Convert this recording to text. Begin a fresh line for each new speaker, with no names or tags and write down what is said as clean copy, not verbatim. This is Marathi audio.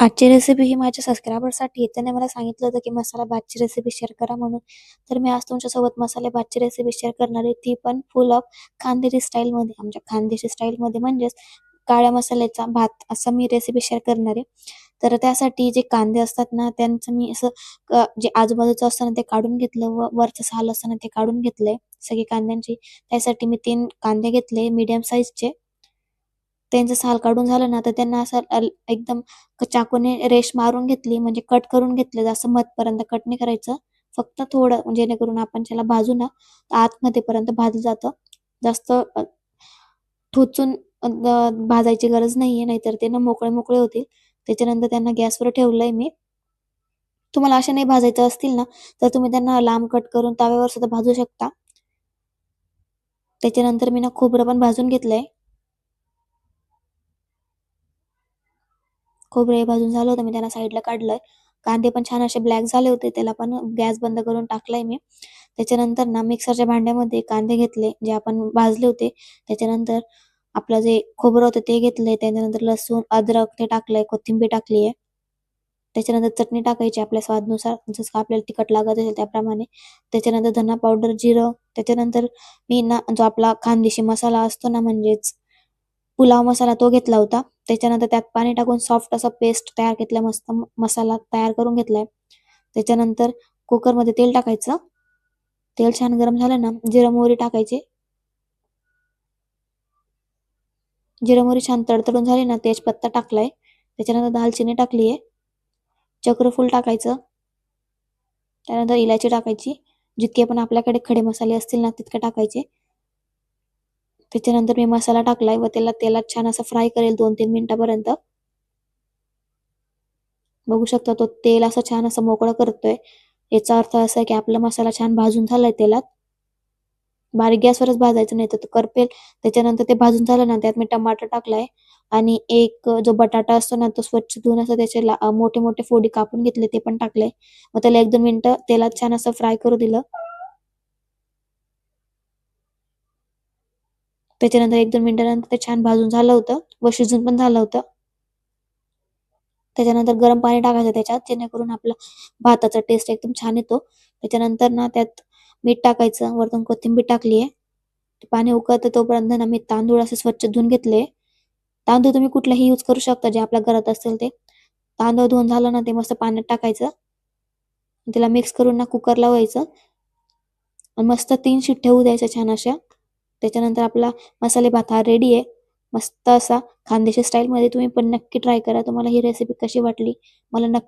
आजची रेसिपी ही माझ्या सबस्क्रायबरसाठी आहे. त्याने मला सांगितलं होतं की मसाला भातची रेसिपी शेअर करा म्हणून. तर मी आज तुमच्यासोबत मसाले भातची रेसिपी शेअर करणार आहे. ती पण फुल ऑफ खानदेशी स्टाईलमध्ये. आमच्या खानदेशी स्टाईलमध्ये म्हणजेच काळ्या मसाल्याचा भात असं मी रेसिपी शेअर करणार आहे. तर त्यासाठी जे कांदे असतात ना, त्यांचं मी असं जे आजूबाजूचं असतं ना ते काढून घेतलं व वरचं साल असतं ना ते काढून घेतलंय सगळी कांद्यांची. त्यासाठी मी 3 कांदे घेतले मीडियम साईजचे. त्यांचं साल काढून झालं ना, तर त्यांना असं एकदम चाकूने रेष मारून घेतली, म्हणजे कट करून घेतले. जास्त मधपर्यंत कट नाही करायचं. फक्त थोडं जेणेकरून आपण त्याला भाजू ना, तर आतमध्येपर्यंत भाजलं जातं. जास्त ठोचून भाजायची गरज नाहीये, नाहीतर ते ना मोकळे-मोकळे होतील. त्याच्यानंतर त्यांना गॅसवर ठेवलंय मी. तुम्हाला अशा नाही भाजायच्या असतील ना, तर तुम्ही त्यांना लांब कट करून तव्यावर सुद्धा भाजू शकता. त्याच्यानंतर मी ना खोबरं पण भाजून घेतलंय. खोबरं हे भाजून झालं होतं, मी त्याला साईडला काढलंय. कांदे पण छान असे ब्लॅक झाले होते, त्याला पण गॅस बंद करून टाकलाय मी. त्याच्यानंतर ना मिक्सरच्या भांड्यामध्ये कांदे घेतले, जे आपण भाजले होते. त्याच्यानंतर आपलं जे खोबरं होतं ते घेतलंय. त्याच्यानंतर लसूण, अद्रक ते टाकलंय, कोथिंबीर टाकली आहे. त्याच्यानंतर चटणी टाकायची आपल्या स्वादनुसार, जसं आपल्याला तिखट लागत असेल त्याप्रमाणे. त्याच्यानंतर धना पावडर, जिरं. त्याच्यानंतर मी ना जो आपला खानदेशी मसाला असतो ना, म्हणजेच पुलाव मसाला तो घेतला होता. त्याच्यानंतर त्यात पाणी टाकून सॉफ्ट असा पेस्ट तयार घेतला, मस्त मसाला तयार करून घेतलाय. त्याच्यानंतर कुकरमध्ये तेल टाकायचं. तेल छान गरम झालं ना, जिरं मोहरी टाकायची. जिरं मोहरी छान तडतडून झाली ना, तेजपत्ता टाकलाय. त्याच्यानंतर दालचिनी टाकली आहे. चक्रफूल टाकायचं. त्यानंतर इलायची टाकायची. जितके पण आपल्याकडे खडे मसाले असतील ना, तितके टाकायचे. त्याच्यानंतर मी मसाला टाकलाय व त्याला तेलात छान असं फ्राय करेल 2-3 मिनिटापर्यंत. बघू शकता तो तेल असं छान असं मोकळं करतोय. याचा अर्थ असा आहे की आपला मसाला छान भाजून झालाय तेलात. बारीक गॅसवरच भाजायचं, नाही तर तो करपेल. त्याच्यानंतर ते भाजून झालं ना, त्यात मी टमाटर टाकलाय आणि एक जो बटाटा असतो ना, तो स्वच्छ धुवून असं त्याचे मोठे मोठे फोडी कापून घेतले, ते पण टाकले. मग त्याला 1-2 मिनिटं तेलात छान असं फ्राय करू दिलं. त्याच्यानंतर 1-2 मिनिटानंतर ते छान भाजून झालं होतं व शिजून पण झालं होतं. त्याच्यानंतर गरम पाणी टाकायचं त्याच्यात, जेणेकरून आपला भाताचा टेस्ट एकदम छान येतो. त्याच्यानंतर ना त्यात मीठ टाकायचं, वरतून कोथिंबीर टाकली आहे. पाणी उकळतं तोपर्यंत ना मी तांदूळ असे स्वच्छ धुवून घेतले. तांदूळ तुम्ही कुठलाही यूज करू शकता, जे आपल्या घरात असेल ते. तांदूळ धुवून झालं ना, ते मस्त पाण्यात टाकायचं. त्याला मिक्स करून ना कुकर लावायचं आणि मस्त 3 शिट्ट्या होऊ द्यायच्या छान अशा. त्याच्यानंतर आपला मसाले भात हा रेडी आहे. मस्त असा खानदेशी स्टाईलमध्ये. तुम्ही पण नक्की ट्राय करा. तुम्हाला ही रेसिपी कशी वाटली मला नक्की